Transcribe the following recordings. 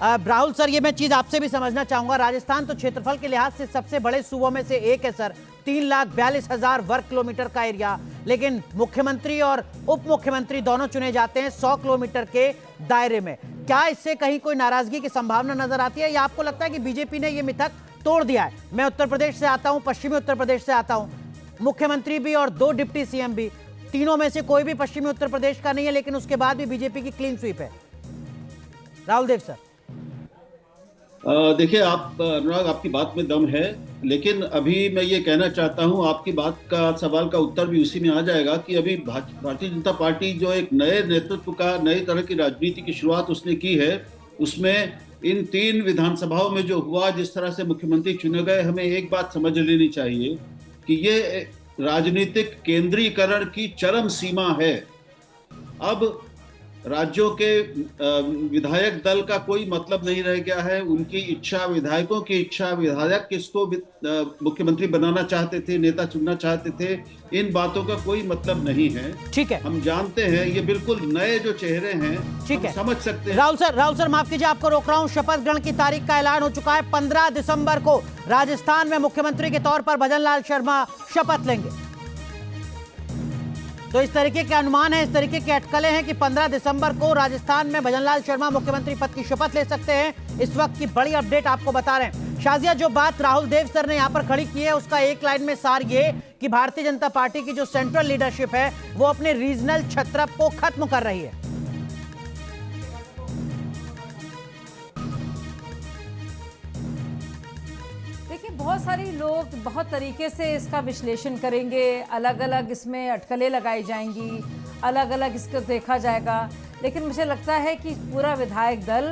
Rahul sir, ये मैं चीज आपसे भी समझना चाहूंगा। राजस्थान तो क्षेत्रफल के लिहाज से सबसे बड़े सूबों में से एक है सर, 3,42,000 वर्ग किलोमीटर का एरिया, लेकिन मुख्यमंत्री और उप मुख्यमंत्री दोनों चुने जाते हैं 100 किलोमीटर के दायरे में। क्या इससे कहीं कोई नाराजगी की संभावना नजर आती है, या आपको लगता है कि बीजेपी ने यह मिथक तोड़ दिया है? मैं उत्तर प्रदेश से आता हूं, पश्चिमी उत्तर प्रदेश से आता हूं, मुख्यमंत्री भी और 2 डिप्टी सीएम भी, तीनों में से कोई भी पश्चिमी उत्तर प्रदेश का नहीं है, लेकिन उसके बाद भी बीजेपी की क्लीन स्वीप है। राहुल देव सर। देखिए आप अनुराग, आपकी बात में दम है, लेकिन अभी मैं ये कहना चाहता हूं, आपकी बात का सवाल का उत्तर भी उसी में आ जाएगा कि अभी भारतीय जनता पार्टी जो एक नए नेतृत्व का, नई तरह की राजनीति की शुरुआत उसने की है, उसमें इन 3 विधानसभाओं में जो हुआ, जिस तरह से मुख्यमंत्री चुने गए, हमें एक बात समझ लेनी चाहिए कि ये राजनीतिक केंद्रीकरण की चरम सीमा है। अब राज्यों के विधायक दल का कोई मतलब नहीं रह गया है। उनकी इच्छा, विधायकों की इच्छा, विधायक किसको मुख्यमंत्री बनाना चाहते थे, नेता चुनना चाहते थे, इन बातों का कोई मतलब नहीं है। ठीक है, हम जानते हैं ये बिल्कुल नए जो चेहरे हैं, ठीक है, समझ सकते हैं। राहुल सर माफ कीजिए, आपको रोक रहा हूं। शपथ ग्रहण की तारीख का ऐलान हो चुका है। 15 दिसंबर को राजस्थान में मुख्यमंत्री के तौर पर भजनलाल शर्मा शपथ लेंगे। तो इस तरीके के अनुमान है, इस तरीके के अटकलें हैं कि 15 दिसंबर को राजस्थान में भजनलाल शर्मा मुख्यमंत्री पद की शपथ ले सकते हैं। इस वक्त की बड़ी अपडेट आपको बता रहे हैं। शाजिया, जो बात राहुल देव सर ने यहां पर खड़ी की है, उसका एक लाइन में सार ये कि भारतीय जनता पार्टी की जो सेंट्रल लीडरशिप है वो अपने रीजनल छत्रप को खत्म कर रही है। बहुत सारी लोग बहुत तरीके से इसका विश्लेषण करेंगे, अलग अलग इसमें अटकलें लगाई जाएंगी, अलग अलग इसको देखा जाएगा, लेकिन मुझे लगता है कि पूरा विधायक दल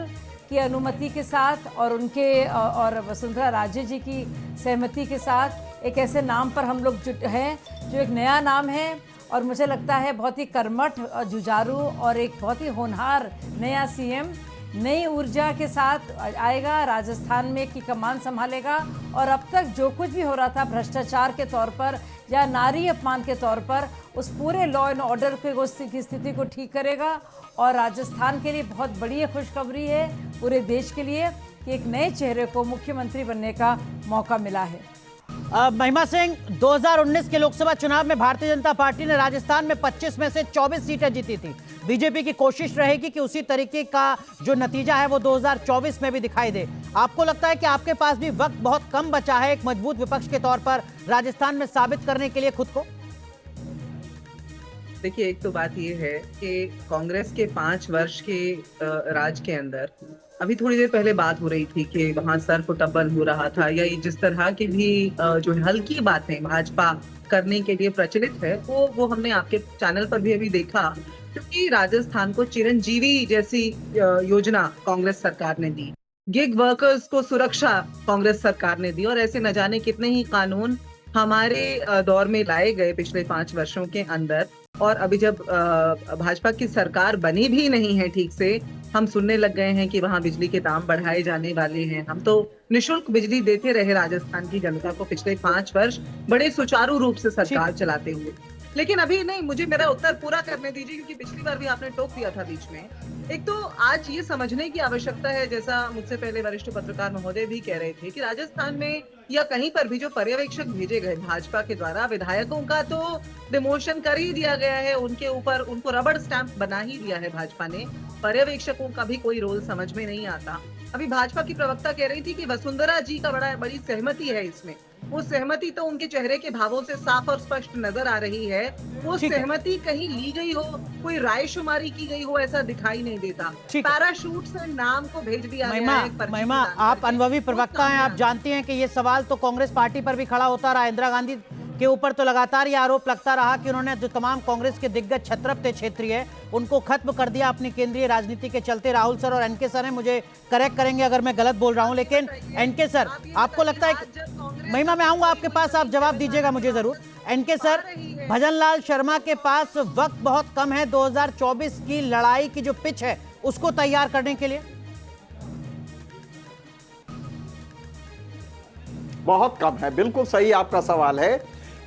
की अनुमति के साथ और उनके और वसुंधरा राजे जी की सहमति के साथ एक ऐसे नाम पर हम लोग जुट हैं जो एक नया नाम है, और मुझे लगता है बहुत ही कर्मठ, जुझारू और एक बहुत ही होनहार नया सीएम नई ऊर्जा के साथ आएगा, राजस्थान में की कमान संभालेगा, और अब तक जो कुछ भी हो रहा था भ्रष्टाचार के तौर पर या नारी अपमान के तौर पर, उस पूरे लॉ एंड ऑर्डर की स्थिति को ठीक करेगा। और राजस्थान के लिए बहुत बड़ी खुशखबरी है, पूरे देश के लिए, कि एक नए चेहरे को मुख्यमंत्री बनने का मौका मिला है। महिमा सिंह, 2019 के लोकसभा चुनाव में भारतीय जनता पार्टी ने राजस्थान में 25 में से 24 सीटें जीती थी। बीजेपी की कोशिश रहेगी कि उसी तरीके का जो नतीजा है वो 2024 में भी दिखाई दे। आपको लगता है कि आपके पास भी वक्त बहुत कम बचा है एक मजबूत विपक्ष के तौर पर राजस्थान में साबित करने के लिए खुद को? देखिए, एक तो बात ये है कि कांग्रेस के 5 वर्ष के राज के अंदर, अभी थोड़ी देर पहले बात हो रही थी कि वहां सर फुटबल हो रहा था, या जिस तरह की भी जो हल्की बातें भाजपा करने के लिए प्रचलित है, वो हमने आपके चैनल पर भी अभी देखा, क्योंकि राजस्थान को चिरंजीवी जैसी योजना कांग्रेस सरकार ने दी, गिग वर्कर्स को सुरक्षा कांग्रेस सरकार ने दी, और ऐसे न जाने कितने ही कानून हमारे दौर में लाए गए पिछले 5 वर्षों के अंदर। और अभी जब भाजपा की सरकार बनी भी नहीं है ठीक से, हम सुनने लग गए हैं कि वहां बिजली के दाम बढ़ाए जाने वाले हैं। हम तो निःशुल्क बिजली देते रहे राजस्थान की जनता को पिछले 5 वर्ष बड़े सुचारू रूप से सरकार चलाते हुए, लेकिन अभी नहीं। मुझे मेरा उत्तर पूरा करने दीजिए, क्योंकि पिछली बार भी आपने टोक दिया था बीच में। एक तो आज ये समझने की आवश्यकता है, जैसा मुझसे पहले वरिष्ठ पत्रकार महोदय भी कह रहे थे, कि राजस्थान में या कहीं पर भी जो पर्यवेक्षक भेजे गए भाजपा के द्वारा, विधायकों का तो डिमोशन कर ही दिया गया है, उनके ऊपर उनको रबड़ स्टैंप बना ही दिया है भाजपा ने। पर्यवेक्षकों का भी कोई रोल समझ में नहीं आता। अभी भाजपा की प्रवक्ता कह रही थी कि वसुंधरा जी का बड़ी सहमति है इसमें। वो सहमति तो उनके चेहरे के भावों से साफ और स्पष्ट नजर आ रही है। वो सहमति कहीं ली गई हो, कोई रायशुमारी की गई हो, ऐसा दिखाई नहीं देता। पैराशूट से नाम को भेज दिया गया है। महिमा, आप अनुभवी प्रवक्ता हैं, आप जानती हैं कि ये सवाल तो कांग्रेस पार्टी पर भी खड़ा होता रहा। इंदिरा गांधी के ऊपर तो लगातार ये आरोप लगता रहा कि उन्होंने जो तमाम कांग्रेस के दिग्गज छत्रप थे क्षेत्रीय, उनको खत्म कर दिया अपनी केंद्रीय राजनीति के चलते। राहुल सर और एनके सर हैं, मुझे करेक्ट करेंगे अगर मैं गलत बोल रहा हूं, लेकिन एनके सर, आपको लगता है? महिमा, मैं आऊंगा आपके पास, आप जवाब दीजिएगा मुझे जरूर। एनके सर, भजनलाल शर्मा के पास वक्त बहुत कम है 2024 की लड़ाई की जो पिच है उसको तैयार करने के लिए? बहुत कम है। बिल्कुल सही आपका सवाल है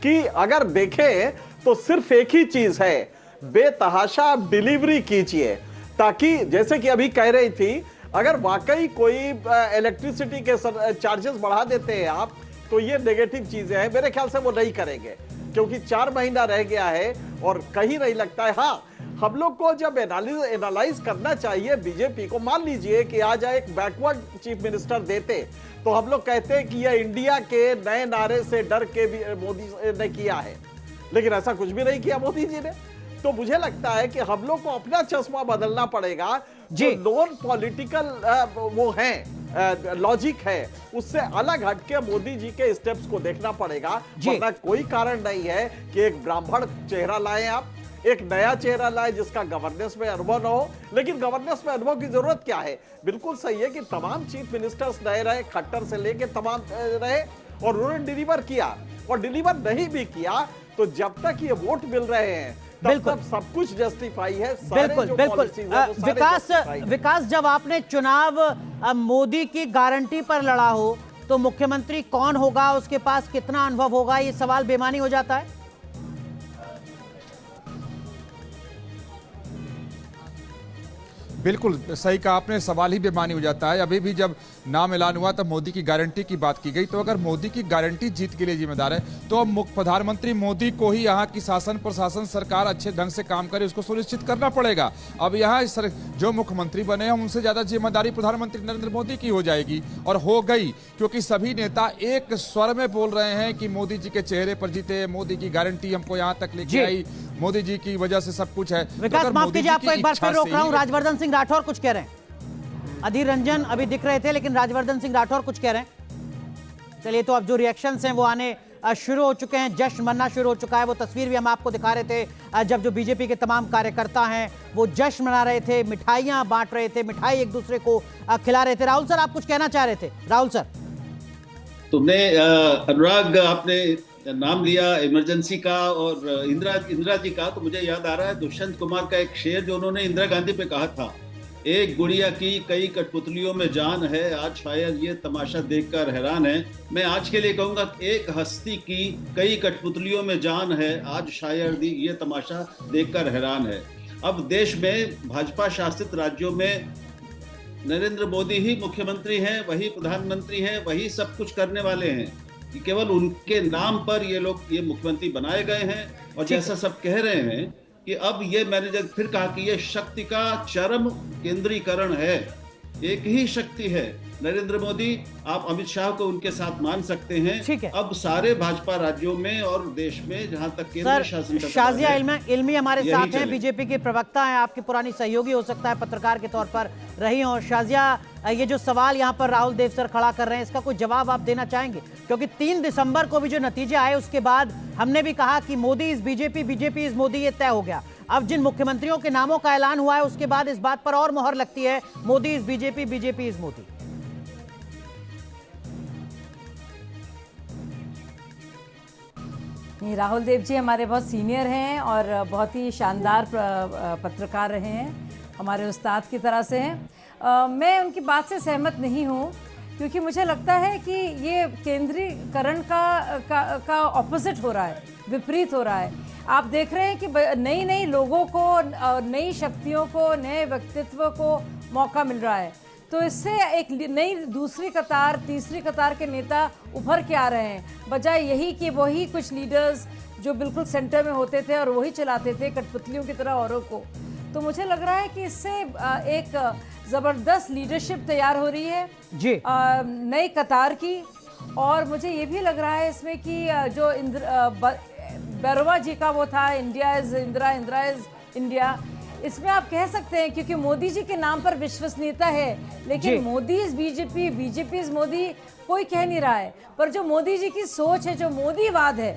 कि अगर देखें तो सिर्फ एक ही चीज है, बेतहाशा डिलीवरी कीजिए, ताकि जैसे कि अभी कह रही थी, अगर वाकई कोई इलेक्ट्रिसिटी के चार्जेस बढ़ा देते हैं आप, तो ये नेगेटिव चीजें हैं, मेरे ख्याल से वो नहीं करेंगे, क्योंकि 4 महीना रह गया है और कहीं नहीं लगता है। हाँ, हम लोग को जब एनालाइज करना चाहिए बीजेपी को, मान लीजिए कि आज एक बैकवर्ड चीफ मिनिस्टर देते, तो हम लोग कहते हैं कि यह इंडिया के नए नारे से डर के भी मोदी ने किया है, लेकिन ऐसा कुछ भी नहीं किया मोदी जी ने। तो मुझे लगता है कि हम लोग को अपना चश्मा बदलना पड़ेगा, जो नॉन पॉलिटिकल वो है लॉजिक है, उससे अलग हटके मोदी जी के स्टेप्स को देखना पड़ेगा। वरना कोई कारण नहीं है कि एक ब्राह्मण चेहरा लाएं आप, एक नया चेहरा लाए जिसका गवर्नेंस में अनुभव न हो। लेकिन गवर्नेंस में अनुभव की जरूरत क्या है? बिल्कुल सही है कि तमाम चीफ मिनिस्टर्स नए रहे, खट्टर से लेके तमाम रहे, और उन्होंने डिलीवर किया, और डिलीवर नहीं भी किया तो जब तक ये वोट मिल रहे हैं तब तक सब कुछ जस्टिफाई है। बिल्कुल बिल्कुल। विकास, जब आपने चुनाव मोदी की गारंटी पर लड़ा हो, तो मुख्यमंत्री कौन होगा, उसके पास कितना अनुभव होगा, ये सवाल बेमानी हो जाता है। बिल्कुल सही कहा आपने, सवाल ही बेमानी हो जाता है। अभी भी जब नाम ऐलान हुआ तब मोदी की गारंटी की बात की गई, तो अगर मोदी की गारंटी जीत के लिए जिम्मेदार है, तो अब प्रधानमंत्री मोदी को ही यहाँ की शासन प्रशासन सरकार अच्छे ढंग से काम करे, उसको सुनिश्चित करना पड़ेगा। अब यहाँ जो मुख्यमंत्री बने हैं उनसे ज्यादा जिम्मेदारी प्रधानमंत्री नरेंद्र मोदी की हो जाएगी, और हो गई, क्योंकि सभी नेता एक स्वर में बोल रहे हैं कि मोदी जी के चेहरे पर जीते, मोदी की गारंटी हमको यहाँ तक लेके आई, मोदी जी की वजह से सब कुछ है। विकास, माफ कीजिए, आपको एक बार फिर रोक रहा हूं। राजवर्धन सिंह राठौर कुछ कह रहे हैं। अधीर रंजन अभी दिख रहे थे, लेकिन राजवर्धन सिंह राठौर कुछ कह रहे हैं। चलिए, तो अब जो रिएक्शंस हैं वो आने शुरू हो चुके हैं, जश्न मनना शुरू हो चुका है। वो तस्वीर भी हम आपको दिखा रहे थे, जब जो बीजेपी के तमाम कार्यकर्ता हैं वो जश्न मना रहे थे, मिठाइयां बांट रहे थे, मिठाई एक दूसरे को खिला रहे थे। राहुल सर, आप कुछ कहना चाह रहे थे? राहुल सर, तुमने अनुराग, आपने नाम लिया इमरजेंसी का और इंदिरा जी का, तो मुझे याद आ रहा है दुष्यंत कुमार का एक शेर जो उन्होंने इंदिरा गांधी पे कहा था, एक गुड़िया की कई कठपुतलियों में जान है, आज शायद ये तमाशा देखकर हैरान है। मैं आज के लिए कहूंगा, एक हस्ती की कई कठपुतलियों में जान है, आज शायद ये तमाशा देखकर हैरान है। अब देश में भाजपा शासित राज्यों में नरेंद्र मोदी ही मुख्यमंत्री हैं, वही प्रधानमंत्री हैं, वही सब कुछ करने वाले हैं। केवल उनके नाम पर ये लोग ये मुख्यमंत्री बनाए गए हैं, और जैसा सब कह रहे हैं कि अब ये, मैंने जब फिर कहा कि ये शक्ति का चरम केंद्रीकरण है, एक ही शक्ति है नरेंद्र मोदी। आप अमित शाह को उनके साथ मान सकते हैं। ठीक है। अब सारे भाजपा राज्यों में और देश में जहां तक केंद्रीय शासन, शाजिया इल्मी हमारे साथ हैं, बीजेपी की प्रवक्ता हैं, आपकी पुरानी सहयोगी हो सकता है, पत्रकार के तौर पर रही हो। शाजिया, ये जो सवाल यहाँ पर राहुल देव सर खड़ा कर रहे हैं, इसका कोई जवाब आप देना चाहेंगे? क्योंकि 3 दिसंबर को भी जो नतीजे आए उसके बाद हमने भी कहा कि Modi is BJP, BJP is Modi, ये तय हो गया। अब जिन मुख्यमंत्रियों के नामों का ऐलान हुआ है उसके बाद इस बात पर और मोहर लगती है, Modi is BJP, BJP is Modi. नहीं, राहुल देव जी हमारे बहुत सीनियर हैं और बहुत ही शानदार पत्रकार रहे हैं, हमारे उस्ताद की तरह से हैं। मैं उनकी बात से सहमत नहीं हूँ, क्योंकि मुझे लगता है कि ये केंद्रीकरण का ऑपोजिट हो रहा है, विपरीत हो रहा है। आप देख रहे हैं कि नई लोगों को, नई शक्तियों को, नए व्यक्तित्व को मौका मिल रहा है, तो इससे एक नई दूसरी कतार, तीसरी कतार के नेता उभर के आ रहे हैं, बजाय यही कि वही कुछ लीडर्स जो बिल्कुल सेंटर में होते थे और वही चलाते थे कठपुतलियों की तरह औरों को। तो मुझे लग रहा है कि इससे एक ज़बरदस्त लीडरशिप तैयार हो रही है जी, नई कतार की। और मुझे ये भी लग रहा है इसमें कि जो बैरवा जी का वो था, India is Indira, Indira is India, इसमें आप कह सकते हैं क्योंकि मोदी जी के नाम पर विश्वसनीयता है, लेकिन Modi is BJP, BJP is Modi कोई कह नहीं रहा है। पर जो मोदी जी की सोच है, जो मोदीवाद है,